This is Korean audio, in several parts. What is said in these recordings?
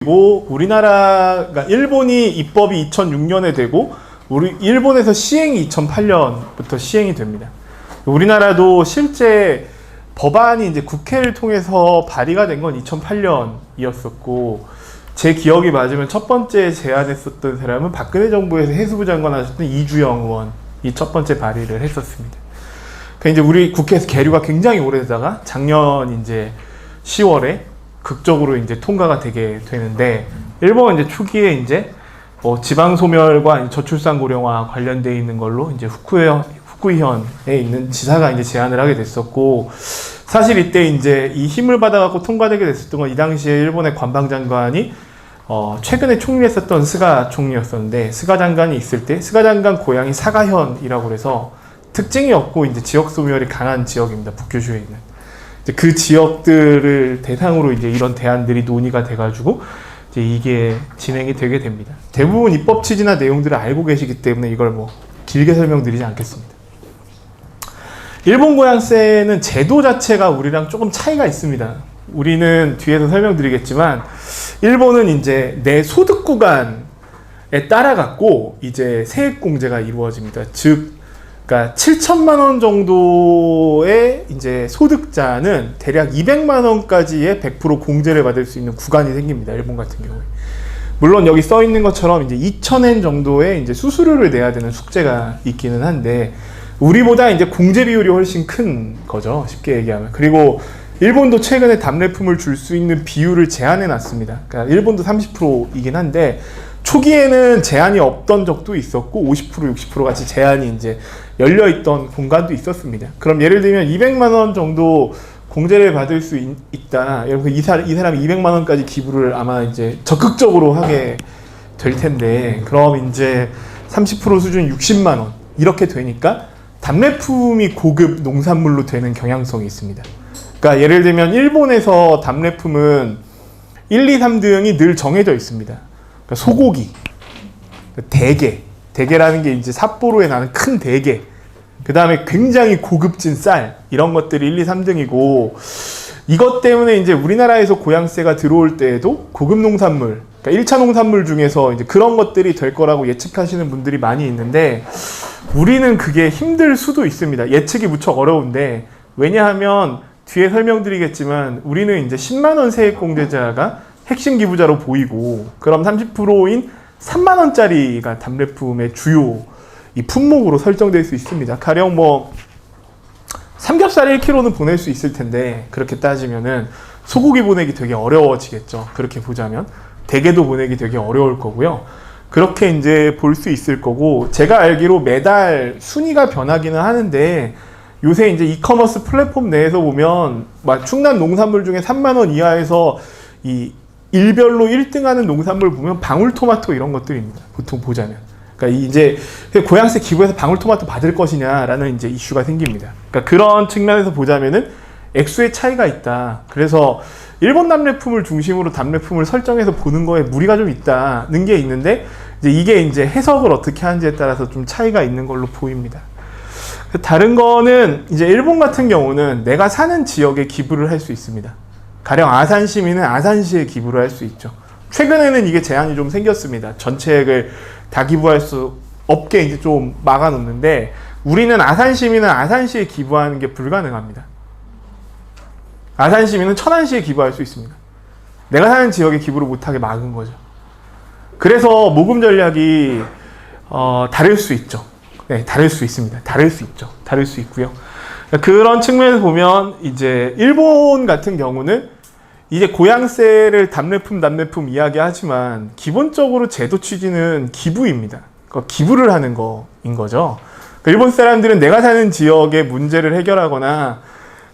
그리고 우리나라가 일본이 입법이 2006년에 되고 우리 일본에서 시행이 2008년부터 시행이 됩니다. 우리나라도 실제 법안이 이제 국회를 통해서 발의가 된 건 2008년이었었고 제 기억이 맞으면 첫 번째 제안했었던 사람은 박근혜 정부에서 해수부 장관 하셨던 이주영 의원이 첫 번째 발의를 했었습니다. 그 이제 우리 국회에서 계류가 굉장히 오래되다가 작년 이제 10월에 극적으로 이제 통과가 되게 되는데 일본은 이제 초기에 이제 지방 소멸과 저출산 고령화 관련되어 있는 걸로 이제 후쿠이현에 있는 지사가 이제 제안을 하게 됐었고 사실 이때 이제 이 힘을 받아갖고 통과되게 됐었던 건 이 당시에 일본의 관방장관이 최근에 총리했었던 스가 총리였었는데 스가 장관이 있을 때 스가 장관 고향이 사가현이라고 해서 특징이 없고 이제 지역 소멸이 강한 지역입니다. 북교주에 있는. 그 지역들을 대상으로 이제 이런 대안들이 논의가 돼가지고 이제 이게 진행이 되게 됩니다. 대부분 입법 취지나 내용들을 알고 계시기 때문에 이걸 뭐 길게 설명드리지 않겠습니다. 일본 고양세는 제도 자체가 우리랑 조금 차이가 있습니다. 우리는 뒤에서 설명드리겠지만 일본은 이제 내 소득 구간에 따라 갖고 이제 세액 공제가 이루어집니다. 즉 그러니까 7천만 원 정도의 이제 소득자는 대략 200만 원까지의 100% 공제를 받을 수 있는 구간이 생깁니다. 일본 같은 경우에. 물론 여기 써 있는 것처럼 이제 2,000엔 정도의 이제 수수료를 내야 되는 숙제가 있기는 한데 우리보다 이제 공제 비율이 훨씬 큰 거죠. 쉽게 얘기하면. 그리고 일본도 최근에 답례품을 줄 수 있는 비율을 제한해 놨습니다. 그러니까 일본도 30%이긴 한데 초기에는 제한이 없던 적도 있었고 50% 60% 같이 제한이 이제 열려있던 공간도 있었습니다. 그럼 예를 들면 200만 원 정도 공제를 받을 수 있다. 여러분 이 사람이 200만 원까지 기부를 아마 이제 적극적으로 하게 될 텐데 그럼 이제 30% 수준 60만 원 이렇게 되니까 답례품이 고급 농산물로 되는 경향성이 있습니다. 그러니까 예를 들면 일본에서 답례품은 1, 2, 3등이 늘 정해져 있습니다. 그러니까 소고기, 대게라는 게 이제 삿포로에 나는 큰 대게, 그 다음에 굉장히 고급진 쌀, 이런 것들이 1, 2, 3등이고, 이것 때문에 이제 우리나라에서 고양세가 들어올 때에도 고급 농산물, 그러니까 1차 농산물 중에서 이제 그런 것들이 될 거라고 예측하시는 분들이 많이 있는데, 우리는 그게 힘들 수도 있습니다. 예측이 무척 어려운데, 왜냐하면 뒤에 설명드리겠지만, 우리는 이제 10만원 세액공제자가 핵심 기부자로 보이고 그럼 30%인 3만 원짜리가 답례품의 주요 이 품목으로 설정될 수 있습니다. 가령 뭐 삼겹살 1kg는 보낼 수 있을 텐데 그렇게 따지면은 소고기 보내기 되게 어려워지겠죠. 그렇게 보자면 대게도 보내기 되게 어려울 거고요. 그렇게 이제 볼 수 있을 거고 제가 알기로 매달 순위가 변하기는 하는데 요새 이제 이커머스 플랫폼 내에서 보면 막 충남 농산물 중에 3만 원 이하에서 이 일별로 1등하는 농산물 보면 방울토마토 이런 것들입니다. 보통 보자면. 그러니까 이제 고양세 기부해서 방울토마토 받을 것이냐라는 이제 이슈가 생깁니다. 그러니까 그런 측면에서 보자면은 액수의 차이가 있다. 그래서 일본 답례품을 중심으로 답례품을 설정해서 보는 거에 무리가 좀 있다는 게 있는데 이제 이게 이제 해석을 어떻게 하는지에 따라서 좀 차이가 있는 걸로 보입니다. 다른 거는 이제 일본 같은 경우는 내가 사는 지역에 기부를 할 수 있습니다. 가령 아산 시민은 아산시에 기부를 할 수 있죠. 최근에는 이게 제한이 좀 생겼습니다. 전체액을 다 기부할 수 없게 이제 좀 막아놓는데 우리는 아산 시민은 아산시에 기부하는 게 불가능합니다. 아산 시민은 천안시에 기부할 수 있습니다. 내가 사는 지역에 기부를 못하게 막은 거죠. 그래서 모금 전략이 다를 수 있죠. 네, 다를 수 있습니다. 다를 수 있죠. 다를 수 있고요. 그런 측면에서 보면 이제 일본 같은 경우는 이제 고양세를 답례품 이야기하지만 기본적으로 제도 취지는 기부입니다. 그러니까 기부를 하는 거인 거죠. 그러니까 일본 사람들은 내가 사는 지역의 문제를 해결하거나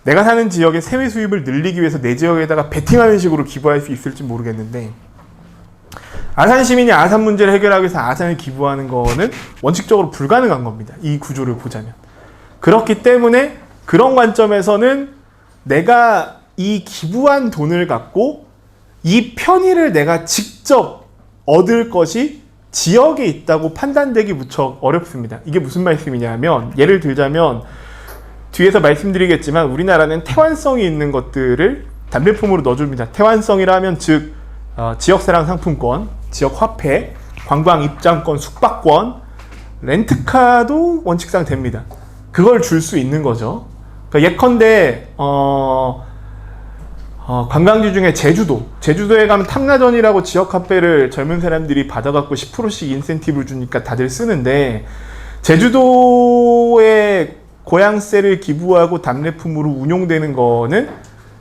내가 사는 지역의 세외 수입을 늘리기 위해서 내 지역에다가 베팅하는 식으로 기부할 수 있을지 모르겠는데 아산 시민이 아산 문제를 해결하기 위해서 아산을 기부하는 거는 원칙적으로 불가능한 겁니다. 이 구조를 보자면. 그렇기 때문에 그런 관점에서는 내가 이 기부한 돈을 갖고 이 편의를 내가 직접 얻을 것이 지역에 있다고 판단되기 무척 어렵습니다. 이게 무슨 말씀이냐면 예를 들자면 뒤에서 말씀드리겠지만 우리나라는 태환성이 있는 것들을 답례품으로 넣어줍니다. 태환성이라면 즉 지역사랑 상품권, 지역화폐, 관광 입장권, 숙박권, 렌트카도 원칙상 됩니다. 그걸 줄 수 있는 거죠. 그러니까 예컨대 관광지 중에 제주도에 가면 탐라전이라고 지역화폐를 젊은 사람들이 받아갖고 10%씩 인센티브를 주니까 다들 쓰는데, 제주도에 고향세를 기부하고 답례품으로 운용되는 거는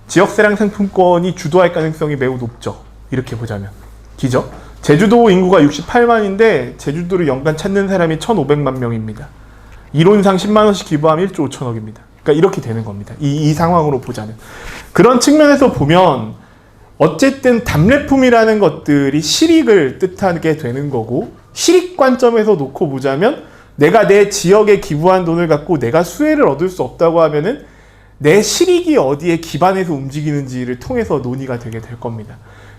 지역사랑 상품권이 주도할 가능성이 매우 높죠. 이렇게 보자면. 기죠? 제주도 인구가 68만인데 제주도를 연간 찾는 사람이 1,500만 명입니다. 이론상 10만원씩 기부하면 1조 5천억입니다. 그러니까 이렇게 되는 겁니다. 이 상황으로 보자면. 그런 측면에서 보면 어쨌든 답례품이라는 것들이 실익을 뜻하게 되는 거고, 실익 관점에서 놓고 보자면 내가 내 지역에 기부한 돈을 갖고 내가 수혜를 얻을 수 없다고 하면은 내 실익이 어디에 기반해서 움직이는지를 통해서 논의가 되게 될 겁니다.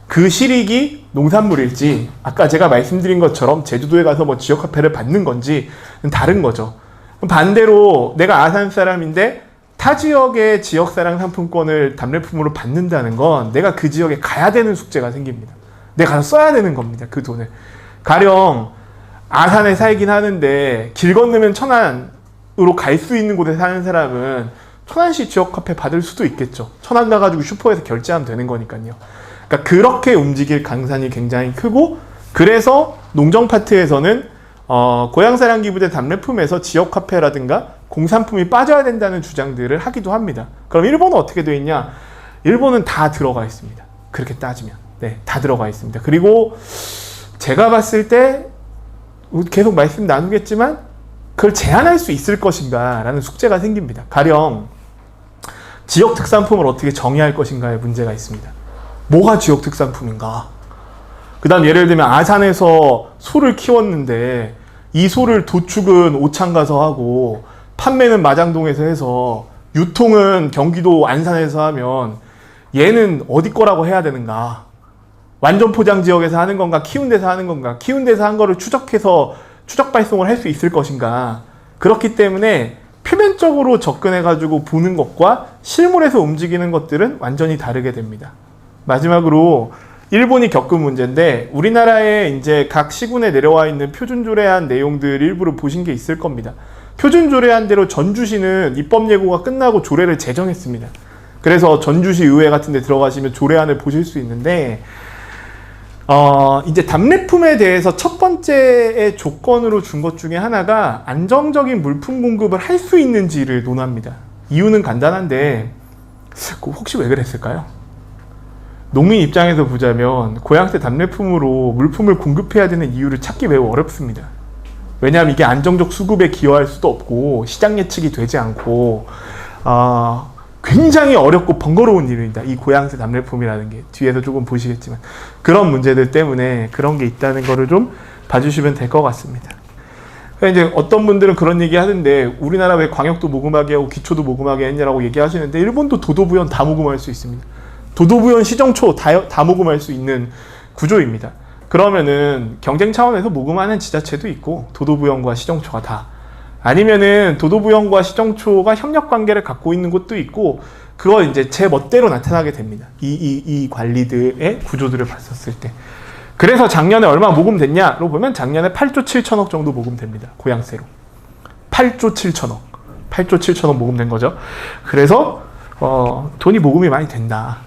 그 실익이 농산물일지, 아까 제가 말씀드린 것처럼 제주도에 가서 뭐 지역화폐를 받는 건지 다른 거죠. 반대로 내가 아산 사람인데 타 지역의 지역사랑 상품권을 답례품으로 받는다는 건 내가 그 지역에 가야 되는 숙제가 생깁니다. 내가 가서 써야 되는 겁니다. 그 돈을. 가령 아산에 살긴 하는데 길 건너면 천안으로 갈 수 있는 곳에 사는 사람은 천안시 지역화폐 받을 수도 있겠죠. 천안 가가지고 슈퍼에서 결제하면 되는 거니까요. 그러니까 그렇게 움직일 강산이 굉장히 크고, 그래서 농정파트에서는 고향사랑 기부대 답례품에서 지역화폐라든가 공산품이 빠져야 된다는 주장들을 하기도 합니다. 그럼 일본은 어떻게 되어 있냐? 일본은 다 들어가 있습니다. 그렇게 따지면. 네, 다 들어가 있습니다. 그리고 제가 봤을 때 계속 말씀 나누겠지만 그걸 제한할 수 있을 것인가 라는 숙제가 생깁니다. 가령 지역 특산품을 어떻게 정의할 것인가에 문제가 있습니다. 뭐가 지역 특산품인가? 그 다음 예를 들면 아산에서 소를 키웠는데 이 소를 도축은 오창 가서 하고 판매는 마장동에서 해서 유통은 경기도 안산에서 하면 얘는 어디 거라고 해야 되는가? 완전 포장 지역에서 하는 건가? 키운 데서 하는 건가? 키운 데서 한 거를 추적해서 추적 발송을 할 수 있을 것인가? 그렇기 때문에 표면적으로 접근해가지고 보는 것과 실물에서 움직이는 것들은 완전히 다르게 됩니다. 마지막으로 일본이 겪은 문제인데, 우리나라에 이제 각 시군에 내려와 있는 표준조례안 내용들 일부를 보신 게 있을 겁니다. 표준조례안대로 전주시는 입법 예고가 끝나고 조례를 제정했습니다. 그래서 전주시 의회 같은 데 들어가시면 조례안을 보실 수 있는데, 이제 답례품에 대해서 첫 번째의 조건으로 준 것 중에 하나가 안정적인 물품 공급을 할 수 있는지를 논합니다. 이유는 간단한데, 혹시 왜 그랬을까요? 농민 입장에서 보자면 고향세 답례품으로 물품을 공급해야 되는 이유를 찾기 매우 어렵습니다. 왜냐하면 이게 안정적 수급에 기여할 수도 없고 시장 예측이 되지 않고 굉장히 어렵고 번거로운 일입니다. 이 고향세 답례품이라는 게 뒤에서 조금 보시겠지만 그런 문제들 때문에 그런 게 있다는 거를 좀 봐주시면 될 것 같습니다. 그러니까 이제 어떤 분들은 그런 얘기 하는데, 우리나라 왜 광역도 모금하게 하고 기초도 모금하게 했냐라고 얘기하시는데, 일본도 도도부연 다 모금할 수 있습니다. 도도부연 시정초 다 모금할 수 있는 구조입니다. 그러면은 경쟁 차원에서 모금하는 지자체도 있고 도도부연과 시정초가 다, 아니면은 도도부연과 시정초가 협력 관계를 갖고 있는 곳도 있고, 그거 이제 제 멋대로 나타나게 됩니다. 이 관리들의 구조들을 봤었을 때. 그래서 작년에 얼마 모금됐냐로 보면 작년에 8조 7천억 정도 모금됩니다. 고향세로. 8조 7천억. 8조 7천억 모금된 거죠. 그래서 돈이 모금이 많이 된다.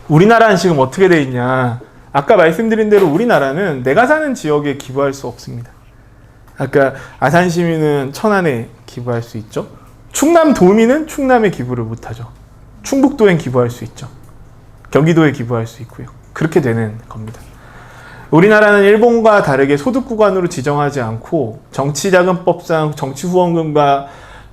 우리나라는 지금 어떻게 돼 있냐? 아까 말씀드린 대로 우리나라는 내가 사는 지역에 기부할 수 없습니다. 아까 아산 시민은 천안에 기부할 수 있죠. 충남 도민은 충남에 기부를 못하죠. 충북도엔 기부할 수 있죠. 경기도에 기부할 수 있고요. 그렇게 되는 겁니다. 우리나라는 일본과 다르게 소득구간으로 지정하지 않고 정치자금법상 정치후원금과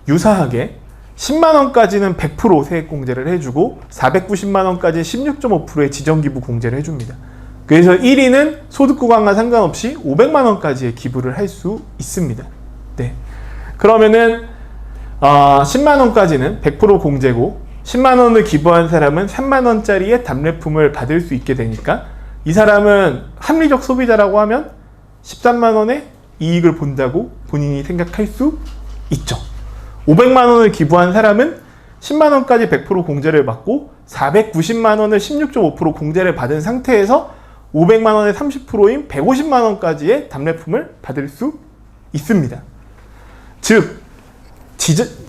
유사하게 10만원까지는 100% 세액공제를 해주고 490만원까지 16.5%의 지정기부 공제를 해줍니다. 그래서 1위는 소득구간과 상관없이 500만원까지의 기부를 할 수 있습니다. 네. 그러면은 10만원까지는 100% 공제고 10만원을 기부한 사람은 3만원짜리의 답례품을 받을 수 있게 되니까 이 사람은 합리적 소비자라고 하면 13만원의 이익을 본다고 본인이 생각할 수 있죠. 500만원을 기부한 사람은 10만원까지 100% 공제를 받고 490만 원을 16.5% 공제를 받은 상태에서 500만 원의 30%인 150만 원까지의 답례품을 받을 수 있습니다. 즉,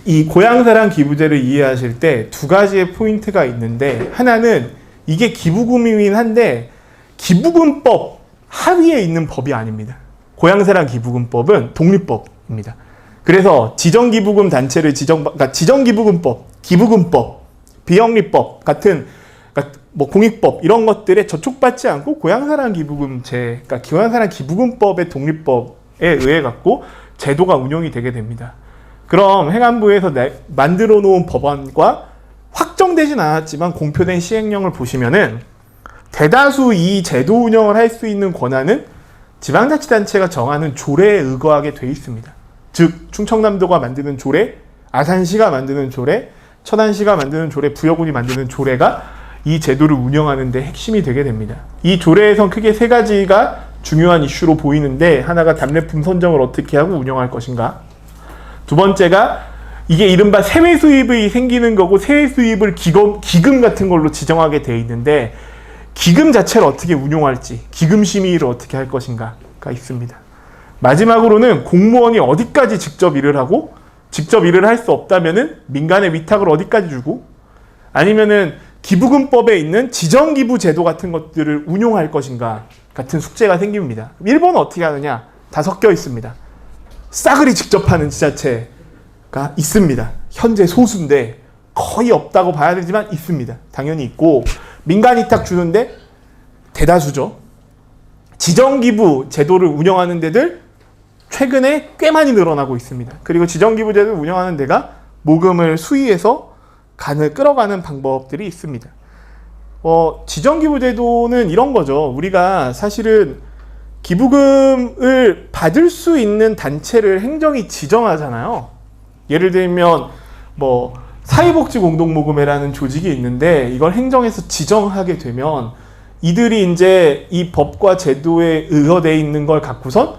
이 고향사랑 기부제를 이해하실 때 두 가지의 포인트가 있는데, 하나는 이게 기부금이긴 한데 기부금법 하위에 있는 법이 아닙니다. 고향사랑 기부금법은 독립법입니다. 그래서 지정기부금 단체를 그러니까 지정기부금법, 기부금법, 비영리법 같은, 그러니까 뭐 공익법 이런 것들에 저촉받지 않고 고향사랑 기부금제, 그러니까 고향사랑 기부금법의 독립법에 의해 갖고 제도가 운영이 되게 됩니다. 그럼 행안부에서 만들어 놓은 법안과 확정되진 않았지만 공표된 시행령을 보시면은 대다수 이 제도 운영을 할 수 있는 권한은 지방자치단체가 정하는 조례에 의거하게 돼 있습니다. 즉 충청남도가 만드는 조례, 아산시가 만드는 조례, 천안시가 만드는 조례, 부여군이 만드는 조례가 이 제도를 운영하는 데 핵심이 되게 됩니다. 이 조례에선 크게 세 가지가 중요한 이슈로 보이는데, 하나가 답례품 선정을 어떻게 하고 운영할 것인가, 두 번째가 이게 이른바 세외 수입이 생기는 거고 세외 수입을 기금 같은 걸로 지정하게 돼 있는데 기금 자체를 어떻게 운용할지, 기금 심의를 어떻게 할 것인가가 있습니다. 마지막으로는 공무원이 어디까지 직접 일을 하고, 직접 일을 할 수 없다면은 민간의 위탁을 어디까지 주고, 아니면은 기부금법에 있는 지정기부 제도 같은 것들을 운용할 것인가 같은 숙제가 생깁니다. 일본은 어떻게 하느냐? 다 섞여 있습니다. 싸그리 직접 하는 지자체가 있습니다. 현재 소수인데 거의 없다고 봐야 되지만 있습니다. 당연히 있고, 민간 위탁 주는데 대다수죠. 지정기부 제도를 운영하는 데들 최근에 꽤 많이 늘어나고 있습니다. 그리고 지정기부 제도를 운영하는 데가 모금을 수의해서 간을 끌어가는 방법들이 있습니다. 지정기부 제도는 이런 거죠. 우리가 사실은 기부금을 받을 수 있는 단체를 행정이 지정하잖아요. 예를 들면 뭐 사회복지공동모금회라는 조직이 있는데 이걸 행정에서 지정하게 되면 이들이 이제 이 법과 제도에 의거되어 있는 걸 갖고선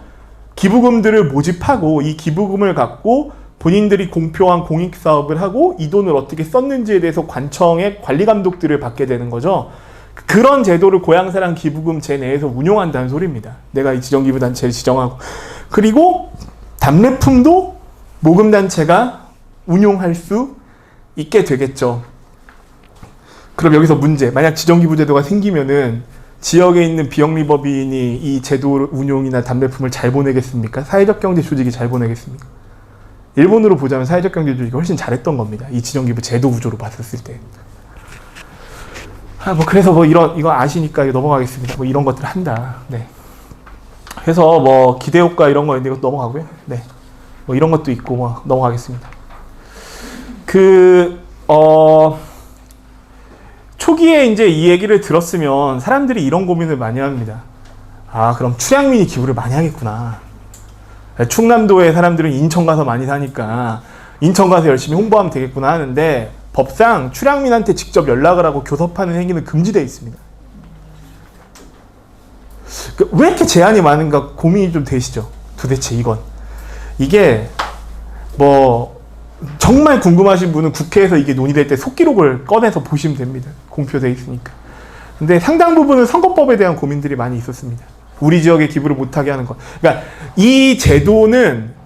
기부금들을 모집하고 이 기부금을 갖고 본인들이 공표한 공익사업을 하고 이 돈을 어떻게 썼는지에 대해서 관청의 관리 감독들을 받게 되는 거죠. 그런 제도를 고향사랑 기부금제 내에서 운용한다는 소리입니다. 내가 이 지정기부단체를 지정하고, 그리고 답례품도 모금단체가 운용할 수 있게 되겠죠. 그럼 여기서 문제, 만약 지정기부제도가 생기면은 지역에 있는 비영리법인이 이 제도 운용이나 답례품을 잘 보내겠습니까? 사회적 경제 조직이 잘 보내겠습니까? 일본으로 보자면 사회적 경제 조직이 훨씬 잘했던 겁니다. 이 지정기부 제도 구조로 봤었을 때. 그래서 이거 아시니까 이거 넘어가겠습니다. 이런 것들 한다. 네. 그래서 기대효과 이런 거 있는데 이거 넘어가고요. 네. 이런 것도 있고 넘어가겠습니다. 초기에 이제 이 얘기를 들었으면 사람들이 이런 고민을 많이 합니다. 그럼 출향민이 기부를 많이 하겠구나. 충남도의 사람들은 인천 가서 많이 사니까 인천 가서 열심히 홍보하면 되겠구나 하는데, 법상 출향민한테 직접 연락을 하고 교섭하는 행위는 금지되어 있습니다. 왜 이렇게 제한이 많은가 고민이 좀 되시죠? 도대체 이게 정말 궁금하신 분은 국회에서 이게 논의될 때 속기록을 꺼내서 보시면 됩니다. 공표되어 있으니까. 근데 상당 부분은 선거법에 대한 고민들이 많이 있었습니다. 우리 지역에 기부를 못하게 하는 것. 그러니까 이 제도는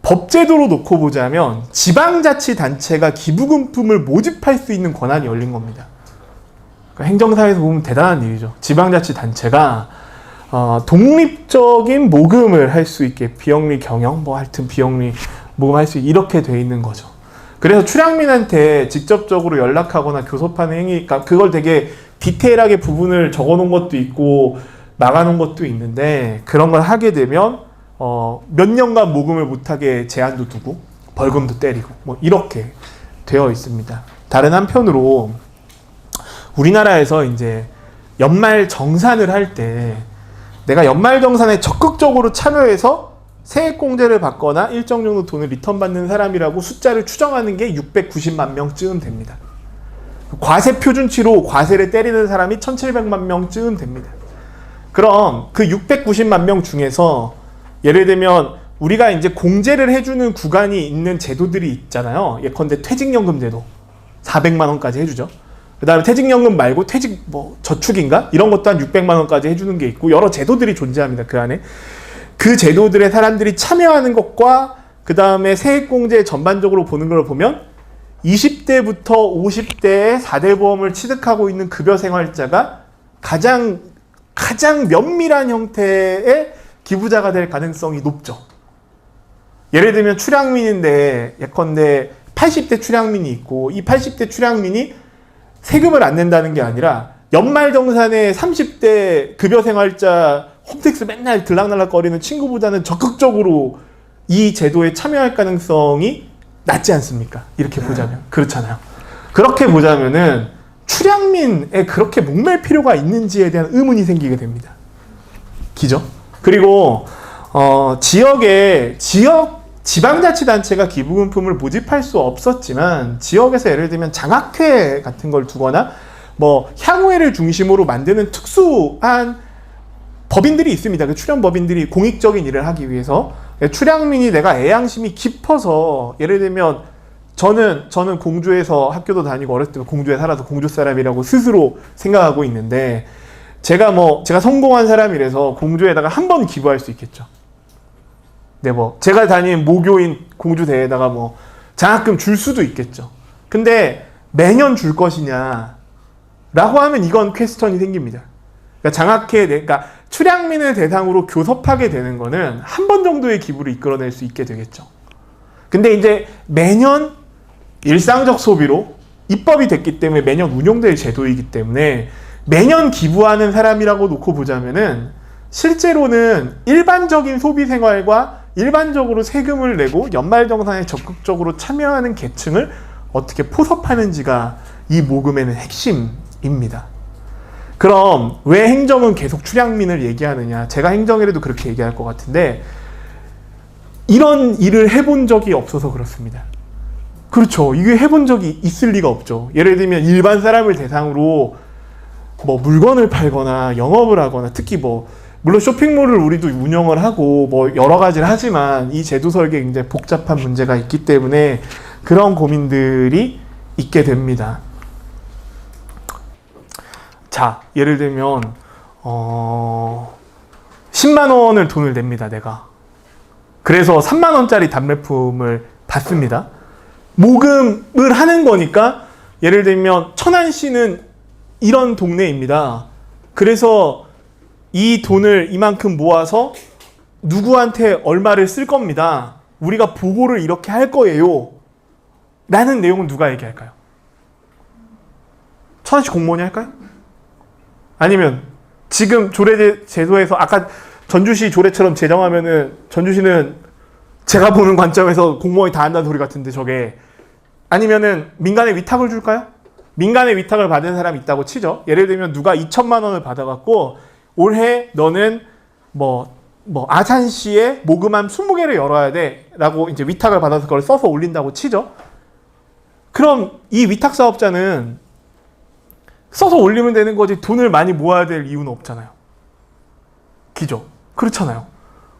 법제도로 놓고 보자면 지방자치단체가 기부금품을 모집할 수 있는 권한이 열린 겁니다. 그러니까 행정사에서 보면 대단한 일이죠. 지방자치단체가 독립적인 모금을 할 수 있게, 비영리 경영, 하여튼 비영리 모금할 수 있게 이렇게 돼 있는 거죠. 그래서 출향민한테 직접적으로 연락하거나 교섭하는 행위, 그러니까 그걸 되게 디테일하게 부분을 적어 놓은 것도 있고 막아 놓은 것도 있는데, 그런 걸 하게 되면 몇 년간 모금을 못하게 제한도 두고 벌금도 때리고 이렇게 되어 있습니다. 다른 한편으로 우리나라에서 이제 연말 정산을 할 때 내가 연말 정산에 적극적으로 참여해서 세액공제를 받거나 일정 정도 돈을 리턴 받는 사람이라고 숫자를 추정하는 게 690만 명쯤 됩니다. 과세 표준치로 과세를 때리는 사람이 1700만 명쯤 됩니다. 그럼 그 690만 명 중에서 예를 들면 우리가 이제 공제를 해주는 구간이 있는 제도들이 있잖아요. 예컨대 퇴직연금 제도 400만 원까지 해주죠. 그 다음에 퇴직연금 말고 퇴직 뭐 저축인가? 이런 것도 한 600만 원까지 해주는 게 있고 여러 제도들이 존재합니다. 그 안에. 그 제도들에 사람들이 참여하는 것과 그 다음에 세액공제 전반적으로 보는 걸 보면 20대부터 50대의 4대 보험을 취득하고 있는 급여생활자가 가장 면밀한 형태의 기부자가 될 가능성이 높죠. 예를 들면 출향민인데 예컨대 80대 출향민이 있고 이 80대 출향민이 세금을 안 낸다는 게 아니라 연말정산에 30대 급여생활자 홈택스 맨날 들락날락거리는 친구보다는 적극적으로 이 제도에 참여할 가능성이 낮지 않습니까? 이렇게 보자면. 그렇잖아요. 그렇게 보자면은 출향민에 그렇게 목맬 필요가 있는지에 대한 의문이 생기게 됩니다. 기죠? 그리고 지방자치단체가 기부금품을 모집할 수 없었지만 지역에서 예를 들면 장학회 같은 걸 두거나 뭐 향후회를 중심으로 만드는 특수한 법인들이 있습니다. 그 출연법인들이 공익적인 일을 하기 위해서 출향민이 내가 애양심이 깊어서 예를 들면 저는 공주에서 학교도 다니고 어렸을 때 공주에 살아서 공주 사람이라고 스스로 생각하고 있는데 제가 성공한 사람이라서 공주에다가 한 번 기부할 수 있겠죠. 네, 제가 다닌 모교인 공주대에다가 장학금 줄 수도 있겠죠. 근데 매년 줄 것이냐 라고 하면 이건 퀘스천이 생깁니다. 그러니까 출향민을 대상으로 교섭하게 되는 거는 한 번 정도의 기부를 이끌어낼 수 있게 되겠죠. 근데 이제 매년 일상적 소비로 입법이 됐기 때문에 매년 운용될 제도이기 때문에 매년 기부하는 사람이라고 놓고 보자면은 실제로는 일반적인 소비 생활과 일반적으로 세금을 내고 연말정산에 적극적으로 참여하는 계층을 어떻게 포섭하는지가 이 모금에는 핵심입니다. 그럼 왜 행정은 계속 출향민을 얘기하느냐? 제가 행정이라도 그렇게 얘기할 것 같은데 이런 일을 해본 적이 없어서 그렇습니다. 그렇죠. 이게 해본 적이 있을 리가 없죠. 예를 들면 일반 사람을 대상으로 물건을 팔거나 영업을 하거나 특히 물론 쇼핑몰을 우리도 운영을 하고 여러 가지를 하지만 이 제도 설계에 굉장히 복잡한 문제가 있기 때문에 그런 고민들이 있게 됩니다. 자, 예를 들면 10만 원을 돈을 냅니다, 내가. 그래서 3만 원짜리 답례품을 받습니다. 모금을 하는 거니까 예를 들면 천안시는 이런 동네입니다. 그래서 이 돈을 이만큼 모아서 누구한테 얼마를 쓸 겁니다. 우리가 보고를 이렇게 할 거예요. 라는 내용은 누가 얘기할까요? 천안시 공무원이 할까요? 아니면 지금 조례 제도에서 아까 전주시 조례처럼 제정하면은 전주시는 제가 보는 관점에서 공무원이 다 한다는 소리 같은데 저게 아니면은 민간에 위탁을 줄까요? 민간에 위탁을 받은 사람이 있다고 치죠. 예를 들면 누가 2천만 원을 받아갖고 올해 너는 아산시에 모금함 20개를 열어야 돼 라고 이제 위탁을 받아서 그걸 써서 올린다고 치죠. 그럼 이 위탁 사업자는 써서 올리면 되는 거지 돈을 많이 모아야 될 이유는 없잖아요. 기죠? 그렇잖아요.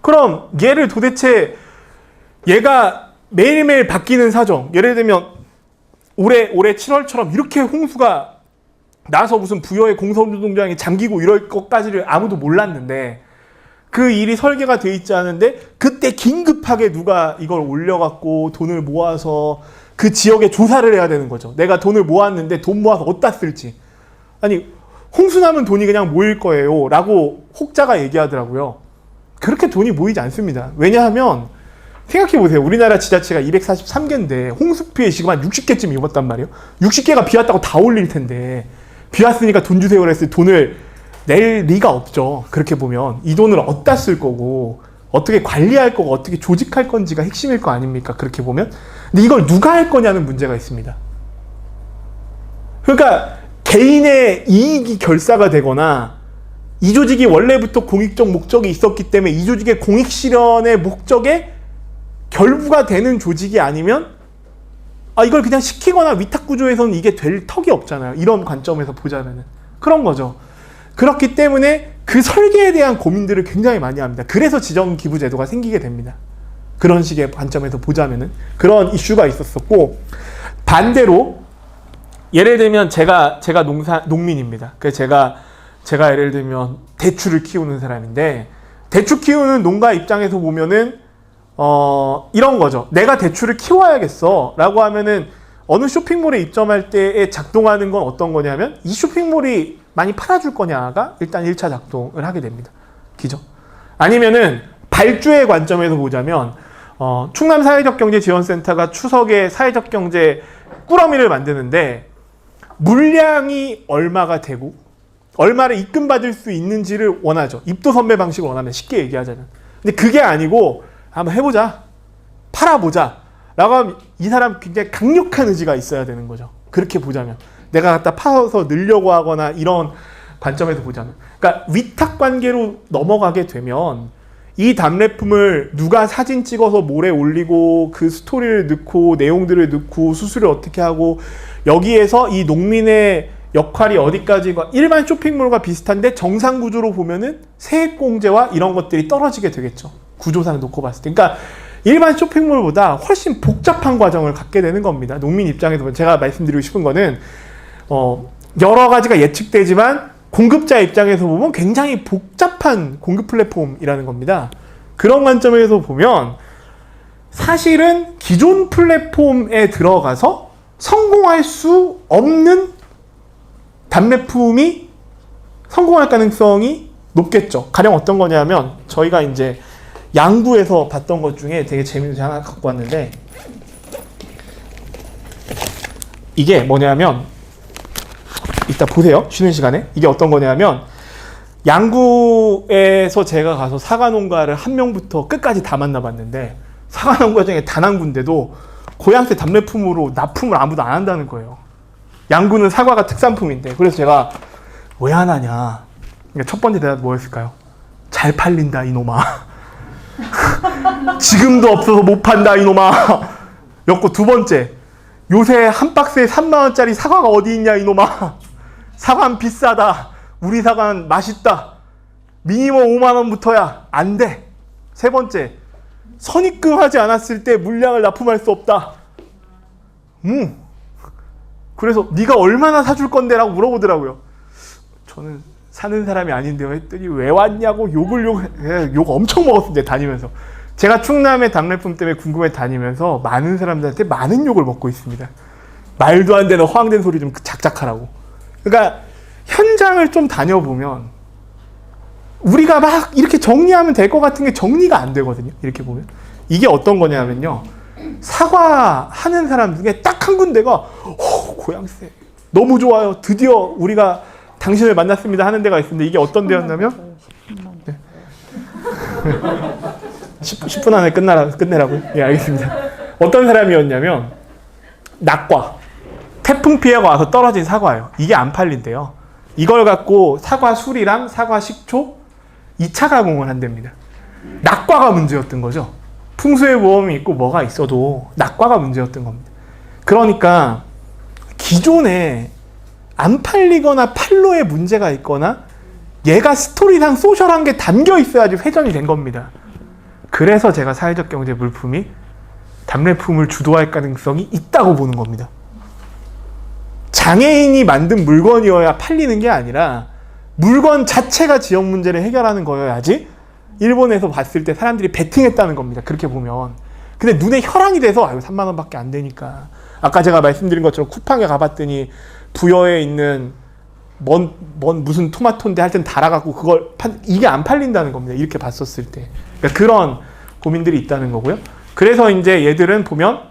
그럼 얘를 도대체 얘가 매일매일 바뀌는 사정, 예를 들면 올해 7월처럼 이렇게 홍수가 나서 무슨 부여의 공성노동장이 잠기고 이럴 것까지를 아무도 몰랐는데 그 일이 설계가 돼 있지 않은데 그때 긴급하게 누가 이걸 올려갖고 돈을 모아서 그 지역에 조사를 해야 되는 거죠. 내가 돈을 모았는데 돈 모아서 어디다 쓸지. 아니 홍수 나면 돈이 그냥 모일 거예요 라고 혹자가 얘기하더라고요. 그렇게 돈이 모이지 않습니다. 왜냐하면 생각해보세요. 우리나라 지자체가 243개인데 홍수 피해 지금 한 60개쯤 입었단 말이에요. 60개가 비 왔다고 다 올릴 텐데 비 왔으니까 돈 주세요 그랬을 때 돈을 낼 리가 없죠. 그렇게 보면 이 돈을 어디다 쓸 거고 어떻게 관리할 거고 어떻게 조직할 건지가 핵심일 거 아닙니까? 그렇게 보면. 근데 이걸 누가 할 거냐는 문제가 있습니다. 그러니까 개인의 이익이 결사가 되거나 이 조직이 원래부터 공익적 목적이 있었기 때문에 이 조직의 공익 실현의 목적에 결부가 되는 조직이 아니면 이걸 그냥 시키거나 위탁 구조에서는 이게 될 턱이 없잖아요. 이런 관점에서 보자면은 그런 거죠. 그렇기 때문에 그 설계에 대한 고민들을 굉장히 많이 합니다. 그래서 지정기부제도가 생기게 됩니다. 그런 식의 관점에서 보자면은 그런 이슈가 있었었고 반대로 예를 들면 제가 농민입니다. 그래서 제가 예를 들면 대추를 키우는 사람인데, 대추 키우는 농가 입장에서 보면은 이런 거죠. 내가 대추를 키워야겠어 라고 하면은 어느 쇼핑몰에 입점할 때에 작동하는 건 어떤 거냐면, 이 쇼핑몰이 많이 팔아줄 거냐가 일단 1차 작동을 하게 됩니다. 기죠. 아니면은 발주의 관점에서 보자면 충남 사회적경제지원센터가 추석에 사회적경제 꾸러미를 만드는데, 물량이 얼마가 되고 얼마를 입금받을 수 있는지를 원하죠. 입도 선매 방식을 원하면, 쉽게 얘기하자면. 근데 그게 아니고 한번 해보자, 팔아보자 라고 하면 이 사람 굉장히 강력한 의지가 있어야 되는 거죠. 그렇게 보자면, 내가 갖다 파서 늘려고 하거나 이런 관점에서 보자면. 그러니까 위탁 관계로 넘어가게 되면 이 답례품을 누가 사진 찍어서 몰에 올리고 그 스토리를 넣고 내용들을 넣고 수수료 어떻게 하고, 여기에서 이 농민의 역할이 어디까지가 일반 쇼핑몰과 비슷한데, 정상 구조로 보면은 세액공제와 이런 것들이 떨어지게 되겠죠. 구조상 놓고 봤을 때. 그러니까 일반 쇼핑몰보다 훨씬 복잡한 과정을 갖게 되는 겁니다. 농민 입장에서. 제가 말씀드리고 싶은 거는 여러 가지가 예측되지만 공급자 입장에서 보면 굉장히 복잡한 공급 플랫폼이라는 겁니다. 그런 관점에서 보면 사실은 기존 플랫폼에 들어가서 성공할 수 없는 답례품이 성공할 가능성이 높겠죠. 가령 어떤 거냐면, 저희가 이제 양구에서 봤던 것 중에 되게 재밌는 거 하나 갖고 왔는데, 이게 뭐냐면, 이따 보세요. 쉬는 시간에. 이게 어떤 거냐면, 양구에서 제가 가서 사과 농가를 한 명부터 끝까지 다 만나봤는데, 사과 농가 중에 단 한 군데도 고향세 답례품으로 납품을 아무도 안 한다는 거예요. 양구는 사과가 특산품인데. 그래서 제가 왜 안 하냐. 그러니까 첫 번째 대답이 뭐였을까요? 잘 팔린다 이놈아. 지금도 없어서 못 판다 이놈아. 였고, 두 번째, 요새 한 박스에 3만원짜리 사과가 어디 있냐 이놈아. 사과는 비싸다. 우리 사과는 맛있다. 미니멈 5만원부터야. 안 돼. 세 번째, 선입금하지 않았을 때 물량을 납품할 수 없다. 그래서 네가 얼마나 사줄 건데? 라고 물어보더라고요. 저는 사는 사람이 아닌데요 했더니 왜 왔냐고 욕 엄청 먹었습니다. 다니면서. 제가 충남의 답례품 때문에 궁금해 다니면서 많은 사람들한테 많은 욕을 먹고 있습니다. 말도 안 되는 허황된 소리 좀 작작하라고. 그러니까 현장을 좀 다녀보면 우리가 막 이렇게 정리하면 될 것 같은 게 정리가 안 되거든요. 이렇게 보면. 이게 어떤 거냐면요, 사과 하는 사람 중에 딱 한 군데가 고향세 너무 좋아요, 드디어 우리가 당신을 만났습니다 하는 데가 있는데, 이게 어떤 데였냐면, 네. 10분 안에 끝내라고요? 예, 알겠습니다. 어떤 사람이었냐면, 낙과 태풍 피해가 와서 떨어진 사과예요. 이게 안 팔린대요. 이걸 갖고 사과 술이랑 사과 식초 2차 가공을 한답니다. 낙과가 문제였던 거죠. 풍수의 보험이 있고 뭐가 있어도 낙과가 문제였던 겁니다. 그러니까 기존에 안 팔리거나 팔로에 문제가 있거나 얘가 스토리상 소셜한 게 담겨 있어야지 회전이 된 겁니다. 그래서 제가 사회적 경제 물품이 답례품을 주도할 가능성이 있다고 보는 겁니다. 장애인이 만든 물건이어야 팔리는 게 아니라 물건 자체가 지역 문제를 해결하는 거여야지 일본에서 봤을 때 사람들이 베팅했다는 겁니다. 그렇게 보면. 근데 눈에 혈안이 돼서 3만 원밖에 안 되니까. 아까 제가 말씀드린 것처럼 쿠팡에 가봤더니 부여에 있는 무슨 토마토인데 하여튼 달아갖고 이게 안 팔린다는 겁니다. 이렇게 봤었을 때. 그러니까 그런 고민들이 있다는 거고요. 그래서 이제 얘들은 보면